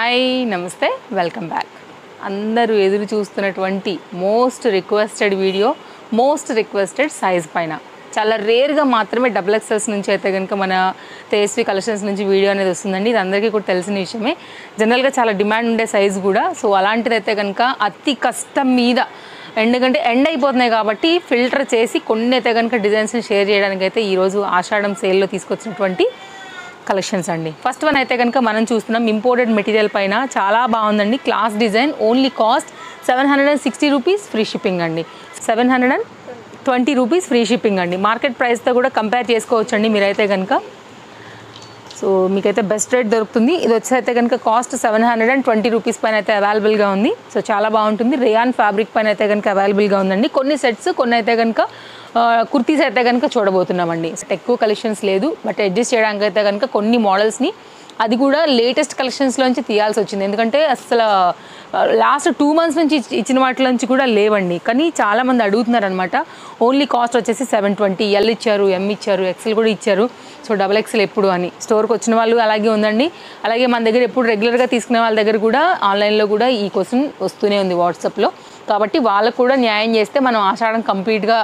Hi నమస్తే welcome back. అందరూ ఎదురు చూస్తున్నటువంటి most requested video, most requested size పైన చాలా రేర్గా మాత్రమే XXS నుంచి అయితే కనుక మన తేజస్వి కలెక్షన్స్ నుంచి వీడియో అనేది వస్తుందండి. ఇది అందరికీ కూడా తెలిసిన విషయమే. జనరల్గా చాలా డిమాండ్ ఉండే సైజ్ కూడా. సో అలాంటిదైతే కనుక అతి కష్టం మీద, ఎందుకంటే ఎండ్ అయిపోతున్నాయి కాబట్టి ఫిల్టర్ చేసి కొన్ని అయితే కనుక డిజైన్స్ని షేర్ చేయడానికి అయితే ఈరోజు ఆషాఢం సేల్లో తీసుకొచ్చినటువంటి కలెక్షన్స్ అండి. ఫస్ట్ వన్ అయితే కనుక మనం చూస్తున్నాం ఇంపోర్టెడ్ మెటీరియల్ పైన చాలా బాగుందండి. Class design, only cost 760 rupees, free shipping అండి. 720 రూపీస్ ఫ్రీ షిప్పింగ్ అండి. మార్కెట్ ప్రైస్తో కూడా కంపేర్ చేసుకోవచ్చండి మీరైతే కనుక. సో మీకైతే బెస్ట్ రేట్ దొరుకుతుంది. ఇది వచ్చైతే కనుక కాస్ట్ 720 రూపీస్ పైన అయితే అవైలబుల్గా ఉంది. సో చాలా బాగుంటుంది. రేయాన్ ఫ్యాబ్రిక్ పైన అయితే కనుక అవైలబుల్గా ఉందండి. కొన్ని సెట్స్, కొన్ని అయితే కనుక కుర్తీస్ అయితే కనుక చూడబోతున్నామండి. ఎక్కువ కలెక్షన్స్ లేదు, బట్ అడ్జస్ట్ చేయడానికి అయితే కనుక కొన్ని మోడల్స్ని, అది కూడా లేటెస్ట్ కలెక్షన్స్లోంచి తీయాల్సి వచ్చింది. ఎందుకంటే అసలు లాస్ట్ 2 మంత్స్ నుంచి ఇచ్చిన వాటిలోంచి కూడా లేవండి. కానీ చాలామంది అడుగుతున్నారు అనమాట. ఓన్లీ కాస్ట్ వచ్చేసి 720. ఎల్ ఇచ్చారు, ఎం ఇచ్చారు, ఎక్సెల్ కూడా ఇచ్చారు. సో XXL ఎప్పుడు అని స్టోర్కి వచ్చిన వాళ్ళు అలాగే ఉందండి. అలాగే మన దగ్గర ఎప్పుడు రెగ్యులర్గా తీసుకునే వాళ్ళ దగ్గర కూడా ఆన్లైన్లో కూడా ఈ క్వశ్చన్ వస్తూనే ఉంది వాట్సాప్లో. కాబట్టి వాళ్ళకు కూడా న్యాయం చేస్తే మనం ఆషాఢం కంప్లీట్గా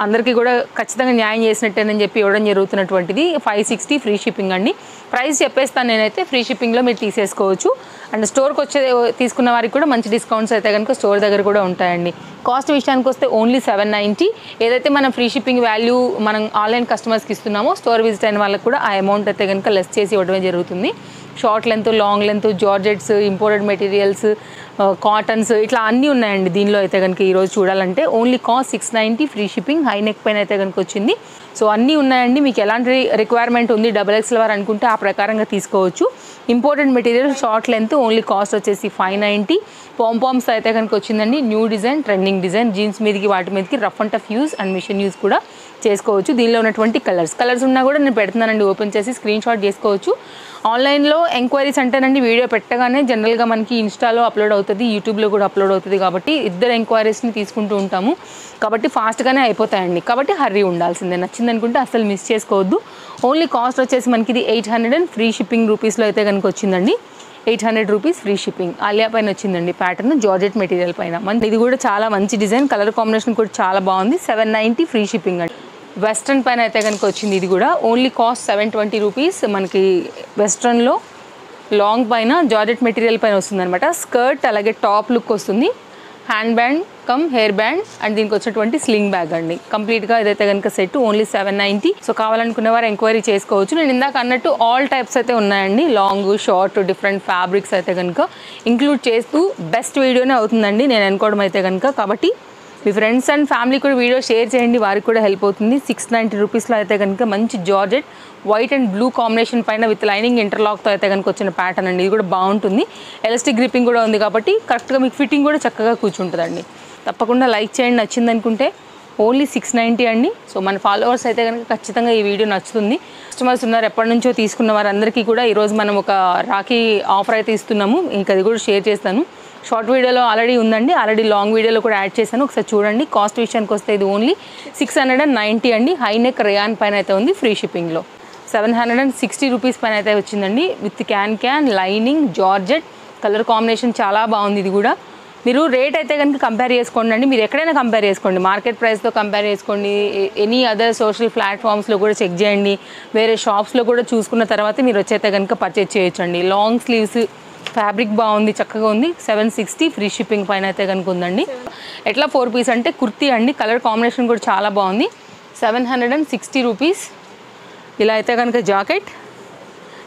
అందరికీ కూడా ఖచ్చితంగా న్యాయం చేసినట్టేనని చెప్పి ఇవ్వడం జరుగుతున్నటువంటిది. 560 ఫ్రీ షిప్పింగ్ అండి. ప్రైస్ చెప్పేస్తాను నేనైతే, ఫ్రీ షిప్పింగ్లో మీరు తీసేసుకోవచ్చు. అండ్ స్టోర్కి వచ్చే తీసుకున్న వారికి కూడా మంచి డిస్కౌంట్స్ అయితే కనుక స్టోర్ దగ్గర కూడా ఉంటాయండి. కాస్ట్ విషయానికి వస్తే ఓన్లీ 790. ఏదైతే మనం ఫ్రీ షిప్పింగ్ వాల్యూ మనం ఆన్లైన్ కస్టమర్స్కి ఇస్తున్నామో, స్టోర్ విజిట్ అయిన వాళ్ళకి కూడా ఆ అమౌంట్ అయితే కనుక లెస్ చేసి ఇవ్వడమే జరుగుతుంది. Short length, long length, georgettes, imported materials, cottons, ఇట్లా అన్నీ ఉన్నాయండి దీనిలో అయితే కనుక. ఈరోజు చూడాలంటే only cost 690 free shipping. High neck పైన అయితే కనుక వచ్చింది. సో అన్నీ ఉన్నాయండి. మీకు ఎలాంటి రిక్వైర్మెంట్ ఉంది XXL వారు అనుకుంటే ఆ ప్రకారంగా తీసుకోవచ్చు. Imported material, short length, only cost వచ్చేసి 590. పాంపామ్స్ అయితే కనుక వచ్చిందండి. New design, trending design, jeans మీదకి వాటి మీదకి rough and tough use and machine use కూడా చేసుకోవచ్చు. దీనిలో ఉన్నటువంటి కలర్స్ ఉన్నా కూడా నేను పెడుతున్నానండి, ఓపెన్ చేసి స్క్రీన్ షాట్ చేసుకోవచ్చు. ఆన్లైన్లో ఎంక్వైరీస్ అంటేనండి వీడియో పెట్టగానే జనరల్గా మనకి ఇన్స్టాలో అప్లోడ్ అవుతుంది, యూట్యూబ్లో కూడా అప్లోడ్ అవుతుంది. కాబట్టి ఇద్దరు ఎంక్వైరీస్ని తీసుకుంటూ ఉంటాము. కాబట్టి ఫాస్ట్గానే అయిపోతాయండి. కాబట్టి హర్రీ ఉండాల్సిందే. నచ్చింది అనుకుంటే అసలు మిస్ చేసుకోవద్దు. ఓన్లీ కాస్ట్ వచ్చేసి మనకి ఇది 800 ఫ్రీ షిప్పింగ్ రూపీస్లో అయితే కనుక వచ్చిందండి. 800 రూపీస్ ఫ్రీ షిప్పింగ్. ఆలియా పైన వచ్చిందండి ప్యాటర్న్, జార్జెట్ మెటీరియల్ పైన. ఇది కూడా చాలా మంచి డిజైన్, కలర్ కాంబినేషన్ కూడా చాలా బాగుంది. 790 ఫ్రీ షిప్పింగ్ అండి. వెస్ట్రన్ పైన అయితే కనుక వచ్చింది. ఇది కూడా ఓన్లీ కాస్ట్ 720 రూపీస్. మనకి వెస్ట్రన్లో లాంగ్ పైన జార్జెట్ మెటీరియల్ పైన వస్తుంది అనమాట. స్కర్ట్ అలాగే టాప్ లుక్ వస్తుంది. Hand band come hair band and దీనికి వచ్చినటువంటి స్లింగ్ బ్యాగ్ అండి. కంప్లీట్గా ఇదైతే కనుక సెట్ ఓన్లీ 790. సో కావాలనుకునే వారు ఎంక్వైరీ చేసుకోవచ్చు. నేను ఇందాక అన్నట్టు ఆల్ టైప్స్ అయితే ఉన్నాయండి. లాంగ్, షార్ట్, డిఫరెంట్ ఫ్యాబ్రిక్స్ అయితే కనుక ఇంక్లూడ్ చేస్తూ బెస్ట్ వీడియోనే అవుతుందండి నేను అనుకోవడం అయితే కనుక. కాబట్టి మీ ఫ్రెండ్స్ అండ్ ఫ్యామిలీ కూడా వీడియో షేర్ చేయండి, వారికి కూడా హెల్ప్ అవుతుంది. 690 రూపీస్లో అయితే కనుక మంచి georgette white and blue combination పైన విత్ లైనింగ్ ఇంటర్లాక్తో అయితే కనుక వచ్చిన ప్యాటర్న్ అండి. ఇది కూడా బాగుంటుంది. ఎలాస్టిక్ గ్రిప్పింగ్ కూడా ఉంది కాబట్టి కరెక్ట్గా మీకు ఫిట్టింగ్ కూడా చక్కగా కూర్చుంటుందండి. తప్పకుండా లైక్ చేయండి నచ్చింది అనుకుంటే. ఓన్లీ 690 అండి. సో మన ఫాలోవర్స్ అయితే కనుక ఖచ్చితంగా ఈ వీడియో నచ్చుతుంది. కస్టమర్స్ ఉన్నారు, ఎప్పటి నుంచో తీసుకున్న వారందరికీ కూడా ఈరోజు మనం ఒక రాఖీ ఆఫర్ అయితే ఇస్తున్నాము. ఇంకా అది కూడా షేర్ చేస్తాను. షార్ట్ వీడియోలో ఆల్రెడీ ఉందండి, ఆల్రెడీ లాంగ్ వీడియోలో కూడా యాడ్ చేశాను, ఒకసారి చూడండి. కాస్ట్ విషయానికి వస్తే ఇది ఓన్లీ 690 అండి. హై నెక్ రేయాన్ పైన అయితే ఉంది ఫ్రీ షిప్పింగ్లో. 760 రూపీస్ పైన అయితే వచ్చిందండి. With can lining, georgette, colour combination చాలా బాగుంది. ఇది కూడా మీరు రేట్ అయితే కనుక కంపేర్ చేసుకోండి అండి. మీరు ఎక్కడైనా కంపేర్ చేసుకోండి, మార్కెట్ ప్రైస్తో కంపేర్ చేసుకోండి, ఎనీ అదర్ సోషల్ ప్లాట్ఫామ్స్లో కూడా చెక్ చేయండి, వేరే షాప్స్లో కూడా చూసుకున్న తర్వాత మీరు వచ్చైతే కనుక పర్చేజ్ చేయొచ్చండి. లాంగ్ స్లీవ్స్, ఫ్యాబ్రిక్ బాగుంది, చక్కగా ఉంది. 760 ఫ్రీ షిప్పింగ్ పైన అయితే కనుక ఉందండి. ఎట్లా 4 పీస్ అంటే కుర్తీ అండి. కలర్ కాంబినేషన్ కూడా చాలా బాగుంది. 760 రూపీస్. ఇలా అయితే కనుక జాకెట్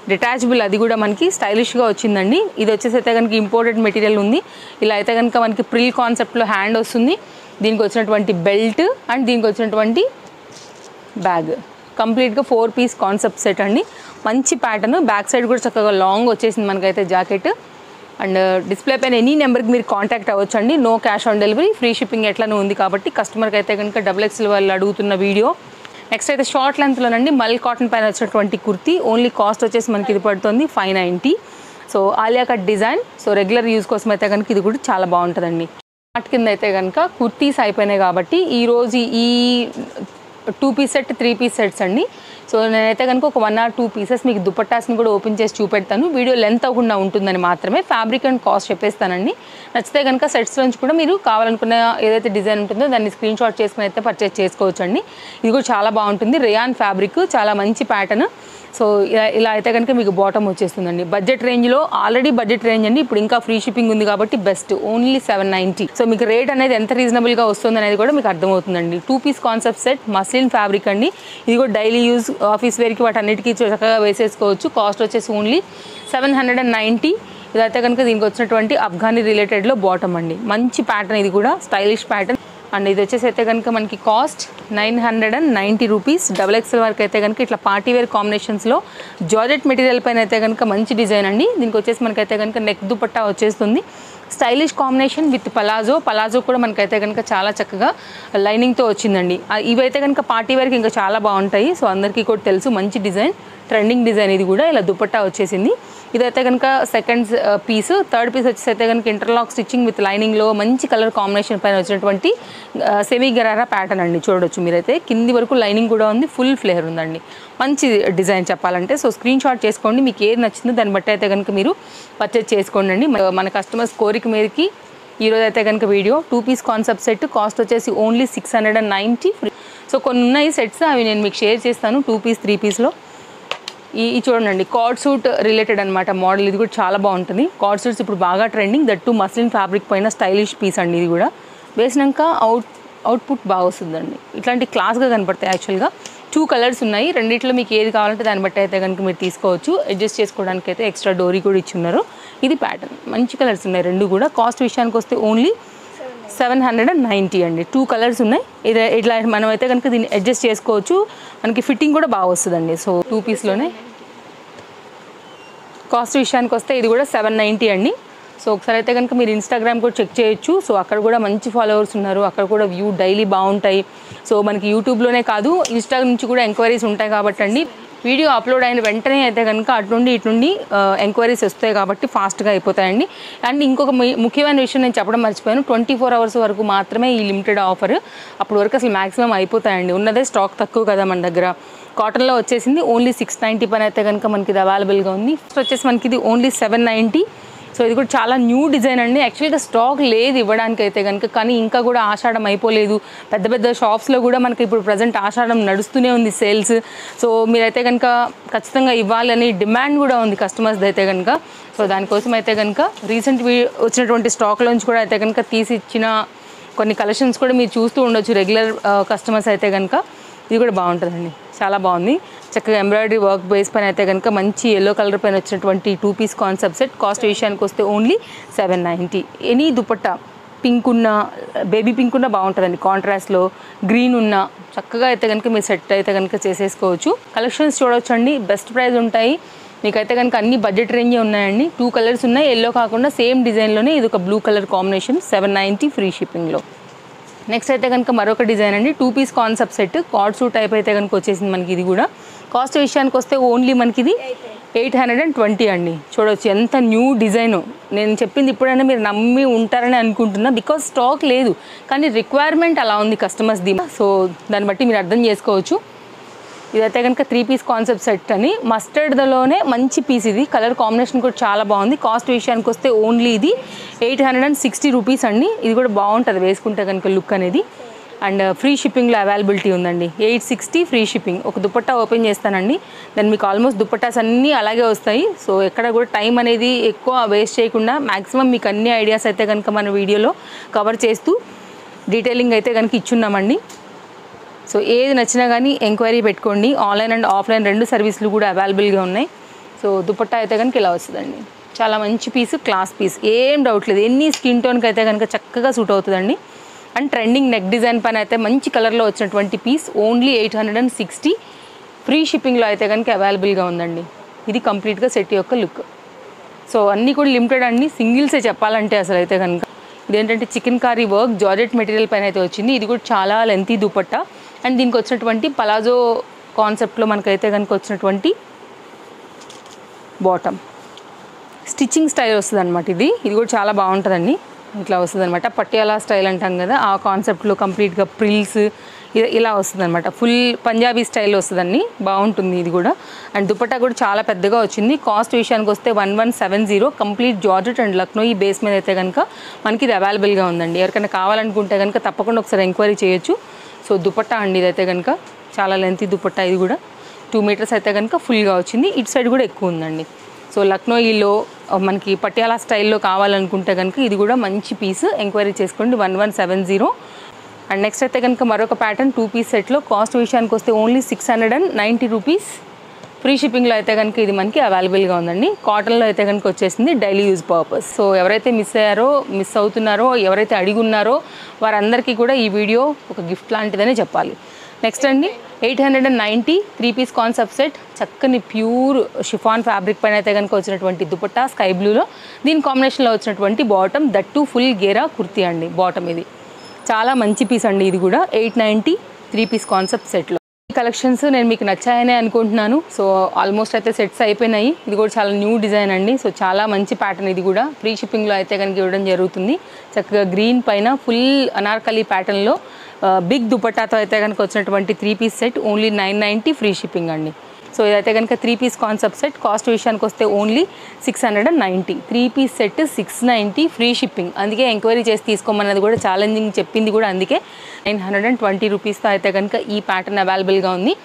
డిటాచబుల్, అది కూడా మనకి స్టైలిష్గా వచ్చిందండి. ఇది వచ్చేసి అయితే కనుక ఇంపోర్టెడ్ మెటీరియల్ ఉంది. ఇలా అయితే కనుక మనకి ప్రిల్ కాన్సెప్ట్లో హ్యాండ్ వస్తుంది. దీనికి వచ్చినటువంటి బెల్ట్ అండ్ దీనికి వచ్చినటువంటి బ్యాగ్, కంప్లీట్గా 4 పీస్ కాన్సెప్ట్ సెట్ అండి. మంచి ప్యాటర్న్. బ్యాక్ సైడ్ కూడా చక్కగా లాంగ్ వచ్చేసింది మనకైతే జాకెట్. అండ్ డిస్ప్లే పైన ఎనీ నెంబర్కి మీరు కాంటాక్ట్ అవ్వచ్చు అండి. No cash on delivery, free shipping ఎట్లానూ ఉంది కాబట్టి కస్టమర్కి అయితే కనుక XXL వాళ్ళు అడుగుతున్న వీడియో. నెక్స్ట్ అయితే షార్ట్ లెంత్లోనండి మల్ కాటన్ పైన వచ్చినటువంటి కుర్తీ. ఓన్లీ కాస్ట్ వచ్చేసి మనకి ఇది పడుతుంది 590. So Alia cut design. So regular use కోసం అయితే కనుక ఇది కూడా చాలా బాగుంటుందండి. వాటి కింద అయితే కనుక కుర్తీస్ అయిపోయినాయి కాబట్టి ఈరోజు ఈ 2 పీస్ సెట్ 3 పీస్ సెట్స్ అండి. సో నేనైతే కనుక ఒక 1 or 2 పీసెస్ మీకు దుపట్టాస్ని కూడా ఓపెన్ చేసి చూపెడతాను. వీడియో లెంత్ అవ్వకుండా ఉంటుందని మాత్రమే. ఫ్యాబ్రిక్ అండ్ కాస్ట్ చెప్పేస్తానండి. నచ్చితే కనుక సెట్స్ నుంచి కూడా మీరు కావాలనుకున్న ఏదైతే డిజైన్ ఉంటుందో దాన్ని స్క్రీన్ షాట్ చేసుకుని అయితే పర్చేస్ చేసుకోవచ్చు అండి. ఇది కూడా చాలా బాగుంటుంది. రేయాన్ ఫ్యాబ్రిక్, చాలా మంచి ప్యాటర్న్. సో ఇలా అయితే కనుక మీకు బాటమ్ వచ్చేస్తుందండి. బడ్జెట్ రేంజ్లో, ఆల్రెడీ బడ్జెట్ రేంజ్ అండి, ఇప్పుడు ఇంకా ఫ్రీ షిప్పింగ్ ఉంది కాబట్టి బెస్ట్. ఓన్లీ 790. సో మీకు రేట్ అనేది ఎంత రీజనబుల్గా వస్తుంది అనేది కూడా మీకు అర్థమవుతుందండి. 2 piece concept set, muslin fabric అండి. ఇది కూడా డైలీ యూజ్, ఆఫీస్ వేర్కి వాటన్నిటికీ చక్కగా వేసేసుకోవచ్చు. కాస్ట్ వచ్చేసి ఓన్లీ 790. ఇదైతే కనుక దీనికి వచ్చినటువంటి అఫ్ఘానీ రిలేటెడ్లో బాటమ్ అండి. మంచి ప్యాటర్న్, ఇది కూడా స్టైలిష్ ప్యాటర్న్. అండ్ ఇది వచ్చేసి అయితే కనుక మనకి కాస్ట్ 990 రూపీస్. XXL వరకు అయితే కనుక ఇట్లా పార్టీవేర్ కాంబినేషన్స్లో జార్జెట్ మెటీరియల్ పైన అయితే కనుక మంచి డిజైన్ అండి. దీనికి వచ్చేసి మనకైతే కనుక నెక్ దుపట్టా వచ్చేస్తుంది. స్టైలిష్ కాంబినేషన్ విత్ పలాజో కూడా మనకైతే కనుక చాలా చక్కగా లైనింగ్తో వచ్చిందండి. ఇవైతే కనుక పార్టీవేర్కి ఇంకా చాలా బాగుంటాయి. సో అందరికీ కూడా తెలుసు, మంచి డిజైన్, ట్రెండింగ్ డిజైన్. ఇది కూడా ఇలా దుపట్టా వచ్చేసింది. ఇదైతే కనుక సెకండ్ పీస్. థర్డ్ పీస్ వచ్చేసి అయితే కనుక ఇంటర్లాక్ స్టిచ్చింగ్ విత్ లైనింగ్లో మంచి కలర్ కాంబినేషన్ పైన వచ్చినటువంటి సెమీ గరారా ప్యాటర్న్ అండి. చూడొచ్చు మీరైతే, కింది వరకు లైనింగ్ కూడా ఉంది, ఫుల్ ఫ్లేర్ ఉందండి. మంచి డిజైన్ చెప్పాలంటే. సో స్క్రీన్ షాట్ చేసుకోండి, మీకు ఏది నచ్చిందో దాన్ని బట్టి అయితే కనుక మీరు పర్చేజ్ చేసుకోండి అండి. మన కస్టమర్స్ కోరిక మేరకి ఈరోజు అయితే కనుక video 2 piece concept set, cost వచ్చేసి ఓన్లీ 690 ఫ్రీ. సో కొన్ని ఉన్నాయి సెట్స్, అవి నేను మీకు షేర్ చేస్తాను 2 పీస్ 3 పీస్లో. ఈ చూడండి, కార్డ్ సూట్ రిలేటెడ్ అనమాట మోడల్. ఇది కూడా చాలా బాగుంటుంది. కార్డ్ సూట్స్ ఇప్పుడు బాగా trending, that to muslin fabric పైన స్టైలిష్ పీస్ అండి. ఇది కూడా వేసినాక అవుట్పుట్ బాగా వస్తుందండి. ఇట్లాంటి క్లాస్గా కనపడతాయి. యాక్చువల్గా 2 కలర్స్ ఉన్నాయి. రెండిట్లో మీకు ఏది కావాలంటే దాన్ని బట్టి అయితే కనుక మీరు తీసుకోవచ్చు. అడ్జస్ట్ చేసుకోవడానికి అయితే ఎక్స్ట్రా డోరీ కూడా ఇచ్చున్నారు. ఇది ప్యాటర్న్, మంచి కలర్స్ ఉన్నాయి రెండు కూడా. కాస్ట్ విషయానికి వస్తే ఓన్లీ 790 అండి. 2 కలర్స్ ఉన్నాయి. ఇట్లా మనం అయితే కనుక దీన్ని అడ్జస్ట్ చేసుకోవచ్చు. మనకి ఫిట్టింగ్ కూడా బాగా వస్తుందండి. సో 2 పీస్లోనే. కాస్ట్ విషయానికి వస్తే ఇది కూడా 790 అండి. సో ఒకసారి అయితే కనుక మీరు ఇన్స్టాగ్రామ్ కూడా చెక్ చేయొచ్చు. సో అక్కడ కూడా మంచి ఫాలోవర్స్ ఉన్నారు, అక్కడ కూడా వ్యూ డైలీ బాగుంటాయి. సో మనకి యూట్యూబ్లోనే కాదు, ఇన్స్టాగ్రామ్ నుంచి కూడా ఎంక్వైరీస్ ఉంటాయి కాబట్టి అండి, వీడియో అప్లోడ్ అయిన వెంటనే అయితే కనుక అటు నుండి ఇటు నుండి ఎంక్వైరీస్ వస్తాయి కాబట్టి ఫాస్ట్గా అయిపోతాయండి. అండ్ ఇంకొక ముఖ్యమైన విషయం నేను చెప్పడం మర్చిపోయాను, 24 అవర్స్ వరకు మాత్రమే ఈ లిమిటెడ్ ఆఫర్. అప్పటి వరకు అసలు మ్యాక్సిమం అయిపోతాయండి. ఉన్నదే స్టాక్ తక్కువ కదా మన దగ్గర. కాటన్లో వచ్చేసింది ఓన్లీ 690 పైన అయితే కనుక మనకి ఇది అవైలబుల్గా ఉంది. వచ్చేసి మనకి ఇది ఓన్లీ 790. సో ఇది కూడా చాలా న్యూ డిజైన్ అండి. యాక్చువల్గా స్టాక్ లేదు ఇవ్వడానికి అయితే కనుక, కానీ ఇంకా కూడా ఆషాఢం అయిపోలేదు. పెద్ద పెద్ద షాప్స్లో కూడా మనకి ఇప్పుడు ప్రజెంట్ ఆషాఢం నడుస్తూనే ఉంది సేల్స్. సో మీరైతే కనుక ఖచ్చితంగా ఇవ్వాలని డిమాండ్ కూడా ఉంది కస్టమర్స్ అయితే కనుక. సో దానికోసం అయితే కనుక రీసెంట్ వచ్చినటువంటి స్టాక్లోంచి కూడా అయితే కనుక తీసి ఇచ్చిన కొన్ని కలెక్షన్స్ కూడా మీరు చూస్తూ ఉండొచ్చు రెగ్యులర్ కస్టమర్స్ అయితే కనుక. ఇది కూడా బాగుంటుందండి, చాలా బాగుంది. చక్కగా ఎంబ్రాయిడరీ వర్క్ బేస్ పైన అయితే కనుక మంచి ఎల్లో కలర్ పైన వచ్చినటువంటి 2 పీస్ కాన్సెప్ట్ సెట్. కాస్ట్ విషయానికి వస్తే ఓన్లీ 790. ఎనీ దుపట్టా పింక్ ఉన్న, బేబీ పింక్ ఉన్న బాగుంటుందండి. కాంట్రాస్ట్లో గ్రీన్ ఉన్న చక్కగా అయితే కనుక మీరు సెట్ అయితే కనుక చేసేసుకోవచ్చు. కలెక్షన్స్ చూడవచ్చు అండి, బెస్ట్ ప్రైస్ ఉంటాయి. మీకైతే కనుక అన్ని బడ్జెట్ రేంజే ఉన్నాయండి. 2 కలర్స్ ఉన్నాయి, ఎల్లో కాకుండా సేమ్ డిజైన్లోనే ఇది ఒక బ్లూ కలర్ కాంబినేషన్, 790 ఫ్రీ షిప్పింగ్లో. నెక్స్ట్ అయితే కనుక మరొక డిజైన్ అండి, 2 piece concept set, cord suit type అయితే కనుక వచ్చేసింది మనకి. ఇది కూడా కాస్ట్ విషయానికి వస్తే ఓన్లీ మనకి ఇది 820 అండి. చూడవచ్చు ఎంత న్యూ డిజైను. నేను చెప్పింది ఇప్పుడైనా మీరు నమ్మి ఉంటారని అనుకుంటున్నా, బికాజ్ స్టాక్ లేదు, కానీ రిక్వైర్మెంట్ అలా ఉంది కస్టమర్స్ది. సో దాన్ని బట్టి మీరు అర్థం చేసుకోవచ్చు. ఇదైతే కనుక 3 పీస్ కాన్సెప్ట్ సెట్ అని, మస్టర్డ్లోనే మంచి పీస్. ఇది కలర్ కాంబినేషన్ కూడా చాలా బాగుంది. కాస్ట్ విషయానికి వస్తే ఓన్లీ ఇది 860 రూపీస్ అండి. ఇది కూడా బాగుంటుంది వేసుకుంటే కనుక లుక్ అనేది. అండ్ ఫ్రీ షిప్పింగ్లో అవైలబిలిటీ ఉందండి. 860 ఫ్రీ షిప్పింగ్. ఒక దుపట్టా ఓపెన్ చేస్తానండి, దాన్ని మీకు ఆల్మోస్ట్ దుపట్టాస్ అన్నీ అలాగే వస్తాయి. సో ఎక్కడ కూడా టైం అనేది ఎక్కువ వేస్ట్ చేయకుండా మ్యాక్సిమం మీకు అన్ని ఐడియాస్ అయితే కనుక మన వీడియోలో కవర్ చేస్తూ డీటెయిలింగ్ అయితే కనుక ఇచ్చున్నామండి. సో ఏది నచ్చినా కానీ ఎంక్వైరీ పెట్టుకోండి. ఆన్లైన్ అండ్ ఆఫ్లైన్ 2 సర్వీసులు కూడా అవైలబుల్గా ఉన్నాయి. సో దుపట్టా అయితే కనుక ఇలా వస్తుందండి. చాలా మంచి పీస్, క్లాస్ పీస్, ఏం డౌట్ లేదు. ఎన్ని స్కిన్ టోన్కి అయితే కనుక చక్కగా సూట్ అవుతుందండి. అండ్ ట్రెండింగ్ నెక్ డిజైన్ పైన అయితే మంచి కలర్లో వచ్చినటువంటి పీస్ ఓన్లీ 860 ఫ్రీ షిప్పింగ్లో అయితే కనుక అవైలబుల్గా ఉందండి. ఇది కంప్లీట్గా సెట్ యొక్క లుక్. సో అన్నీ కూడా లిమిటెడ్ అండి, సింగిల్సే చెప్పాలంటే అసలు అయితే కనుక. ఇదేంటంటే chikankari work georgette material పైన అయితే వచ్చింది. ఇది కూడా చాలా లెంతీ దుపట్టా. అండ్ దీనికి వచ్చినటువంటి పలాజో కాన్సెప్ట్లో మనకైతే కనుక వచ్చినటువంటి బాటమ్ స్టిచ్చింగ్ స్టైల్ వస్తుంది అనమాట. ఇది కూడా చాలా బాగుంటుందండి. ఇట్లా వస్తుంది అనమాట, పట్యాలా స్టైల్ అంటాం కదా, ఆ కాన్సెప్ట్లో కంప్లీట్గా ప్రిల్స్ ఇలా వస్తుంది అనమాట. ఫుల్ పంజాబీ స్టైల్లో వస్తుందండి, బాగుంటుంది ఇది కూడా. అండ్ దుపట్టా కూడా చాలా పెద్దగా వచ్చింది. కాస్ట్ విషయానికి వస్తే 1170 కంప్లీట్ జార్జెట్ అండ్ లక్నో ఈ బేస్ మీద అయితే కనుక మనకి ఇది అవైలబుల్గా ఉందండి. ఎవరికైనా కావాలనుకుంటే కనుక తప్పకుండా ఒకసారి ఎంక్వైరీ చేయొచ్చు. సో దుపట్టా అండి ఇదైతే కనుక చాలా లెంతీ దుపట్టా, ఇది కూడా 2 మీటర్స్ అయితే కనుక ఫుల్గా వచ్చింది. ఇటు సైడ్ కూడా ఎక్కువ ఉందండి. సో లక్నోయిలో మనకి పటియాలా స్టైల్లో కావాలనుకుంటే కనుక ఇది కూడా మంచి పీస్, ఎంక్వైరీ చేసుకోండి. 1170. అండ్ నెక్స్ట్ అయితే కనుక మరొక ప్యాటర్న్ 2 పీస్ సెట్లో. కాస్ట్ విషయానికి వస్తే ఓన్లీ 690 రూపీస్. ఫ్రీ షిప్పింగ్లో అయితే కనుక ఇది మనకి అవైలబుల్గా ఉందండి. కాటన్లో అయితే కనుక వచ్చేసింది, డైలీ యూజ్ పర్పస్. సో ఎవరైతే మిస్ అవుతున్నారో, ఎవరైతే అడిగి ఉన్నారో వారందరికీ కూడా ఈ వీడియో ఒక గిఫ్ట్ లాంటిదనే చెప్పాలి. నెక్స్ట్ అండి 890 3 పీస్ కాన్సెప్ట్ సెట్. చక్కని ప్యూర్ షిఫాన్ ఫ్యాబ్రిక్ పైన అయితే కనుక వచ్చినటువంటి దుపట్టా స్కై బ్లూలో, దీని కాంబినేషన్లో వచ్చినటువంటి బాటమ్, దట్టు ఫుల్ గేరా కుర్తీ అండి బాటమ్. ఇది చాలా మంచి పీస్ అండి. ఇది కూడా 890 3 పీస్ కాన్సెప్ట్ సెట్లో. ఈ కలెక్షన్స్ నేను మీకు నచ్చాయనే అనుకుంటున్నాను. సో ఆల్మోస్ట్ అయితే సెట్స్ అయిపోయినాయి. ఇది కూడా చాలా న్యూ డిజైన్ అండి. సో చాలా మంచి ప్యాటర్న్. ఇది కూడా ఫ్రీ షిప్పింగ్లో అయితే కనుక ఇవ్వడం జరుగుతుంది. చక్కగా గ్రీన్ పైన ఫుల్ అనార్కలి ప్యాటర్న్లో బిగ్ దుపట్టాతో అయితే కనుక వచ్చినటువంటి 3 piece set only 990 free shipping అండి. సో ఇదైతే కనుక 3 పీస్ కాన్సెప్ట్ సెట్. కాస్ట్ విషయానికి వస్తే only 690. 3 piece set 690 free shipping. అందుకే ఎంక్వైరీ చేసి తీసుకోమన్నది కూడా ఛాలెంజింగ్ చెప్పింది కూడా అందుకే. 920 రూపీస్తో అయితే కనుక ఈ ప్యాటర్న్ అవైలబుల్గా ఉంది.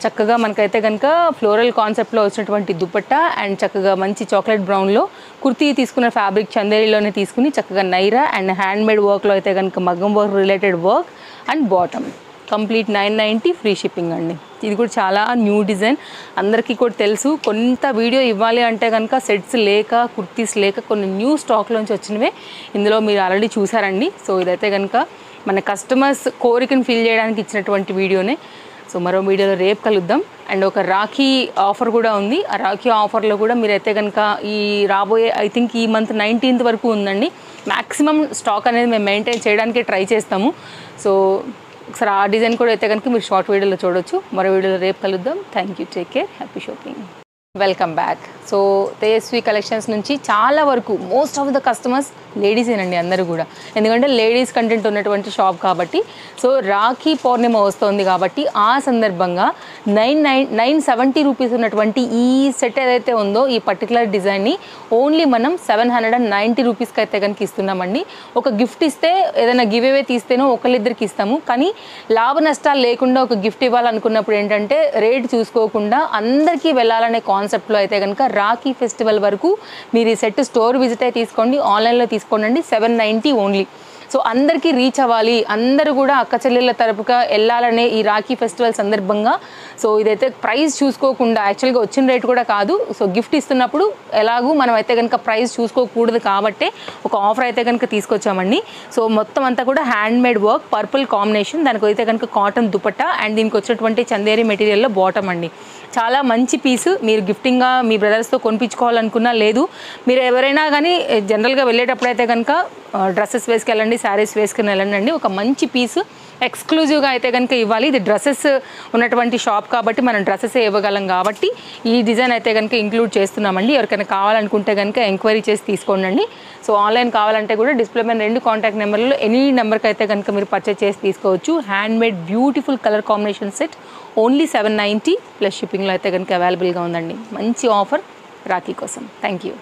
చక్కగా మనకైతే కనుక ఫ్లోరల్ కాన్సెప్ట్లో వచ్చినటువంటి దుపట్టా అండ్ చక్కగా మంచి చాక్లెట్ బ్రౌన్లో కుర్తీ తీసుకున్న ఫ్యాబ్రిక్ చందేరిలోనే తీసుకుని చక్కగా నైరా అండ్ హ్యాండ్మేడ్ వర్క్లో అయితే కనుక మగ్గం work related work and bottom complete 990 free shipping అండి. ఇది కూడా చాలా న్యూ డిజైన్, అందరికీ కూడా తెలుసు. కొంత వీడియో ఇవ్వాలి అంటే కనుక సెట్స్ లేక, కుర్తీస్ లేక కొన్ని న్యూ స్టాక్లోంచి వచ్చినవే ఇందులో మీరు ఆల్రెడీ చూసారండి. సో ఇదైతే కనుక మన కస్టమర్స్ కోరికను ఫిల్ చేయడానికి ఇచ్చినటువంటి వీడియోనే. సో మరో వీడియోలో రేపు కలుద్దాం. అండ్ ఒక రాఖీ ఆఫర్ కూడా ఉంది. ఆ రాఖీ ఆఫర్లో కూడా మీరైతే కనుక ఈ రాబోయే ఐ థింక్ ఈ మంత్ 19th వరకు ఉందండి. మ్యాక్సిమం స్టాక్ అనేది మేము మెయింటైన్ చేయడానికి ట్రై చేస్తాము. సో ఒకసారి ఆ డిజైన్ కూడా అయితే కనుక మీరు షార్ట్ వీడియోలో చూడొచ్చు. మరో వీడియోలో రేపు కలుద్దాం. Thank you, take care, happy shopping. Welcome back. So Tejaswi collections నుంచి చాలా వరకు మోస్ట్ ఆఫ్ ద కస్టమర్స్ లేడీసేనండి అందరూ కూడా, ఎందుకంటే లేడీస్ కంటెంట్ ఉన్నటువంటి షాప్ కాబట్టి. సో రాఖీ పౌర్ణిమ వస్తుంది కాబట్టి ఆ సందర్భంగా 970 రూపీస్ ఉన్నటువంటి ఈ సెట్ ఏదైతే ఉందో ఈ పర్టికులర్ డిజైన్ని ఓన్లీ మనం 790 రూపీస్కి అయితే కనుక ఇస్తున్నామండి. ఒక గిఫ్ట్ ఇస్తే ఏదైనా గివ్ అవే తీస్తేనో ఒకళ్ళిద్దరికి ఇస్తాము, కానీ లాభ నష్టాలు లేకుండా ఒక గిఫ్ట్ ఇవ్వాలనుకున్నప్పుడు ఏంటంటే రేట్ చూసుకోకుండా అందరికీ వెళ్ళాలనే కాన్సెప్ట్లో అయితే కనుక రాఖీ ఫెస్టివల్ వరకు మీరు ఈ సెట్ స్టోర్ విజిట్ అయి తీసుకోండి, ఆన్లైన్లో తీసుకోండి. 790 ఓన్లీ. సో అందరికీ రీచ్ అవ్వాలి, అందరూ కూడా అక్క చెల్లెళ్ళ తరపుగా వెళ్ళాలనే ఈ రాఖీ ఫెస్టివల్ సందర్భంగా. సో ఇదైతే ప్రైస్ చూసుకోకుండా, యాక్చువల్గా వచ్చిన రేట్ కూడా కాదు. సో గిఫ్ట్ ఇస్తున్నప్పుడు ఎలాగూ మనం అయితే కనుక ప్రైస్ చూసుకోకూడదు కాబట్టి ఒక ఆఫర్ అయితే కనుక తీసుకొచ్చామండి. సో మొత్తం అంతా కూడా హ్యాండ్మేడ్ వర్క్, పర్పుల్ కాంబినేషన్, దానికి అయితే కనుక కాటన్ దుపట్టా అండ్ దీనికి వచ్చినటువంటి చందేరి మెటీరియల్లో బాటమ్ అండి. చాలా మంచి పీసు. మీరు గిఫ్టింగ్గా మీ బ్రదర్స్తో కొనిపించుకోవాలనుకున్నా, లేదు మీరు ఎవరైనా కానీ జనరల్గా వెళ్ళేటప్పుడు అయితే కనుక డ్రెస్సెస్ వేసుకెళ్ళండి, శారీస్ వేసుకుని వెళ్ళండి. ఒక మంచి పీసు ఎక్స్క్లూజివ్గా అయితే కనుక ఇవ్వాలి. ఇది డ్రెస్సెస్ ఉన్నటువంటి షాప్ కాబట్టి మనం డ్రెస్సెస్ ఇవ్వగలం కాబట్టి ఈ డిజైన్ అయితే కనుక ఇంక్లూడ్ చేస్తున్నామండి. ఎవరికైనా కావాలనుకుంటే కనుక ఎంక్వైరీ చేసి తీసుకోండి. సో ఆన్లైన్ కావాలంటే కూడా డిస్ప్లే పైన 2 కాంటాక్ట్ నెంబర్లలో ఎనీ నెంబర్కి అయితే కనుక మీరు పర్చేస్ చేసి తీసుకోవచ్చు. Handmade beautiful colour combination set only 790 plus షిప్పింగ్లో అయితే కనుక అవైలబుల్గా ఉందండి. మంచి ఆఫర్ రాఖీ కోసం. Thank you.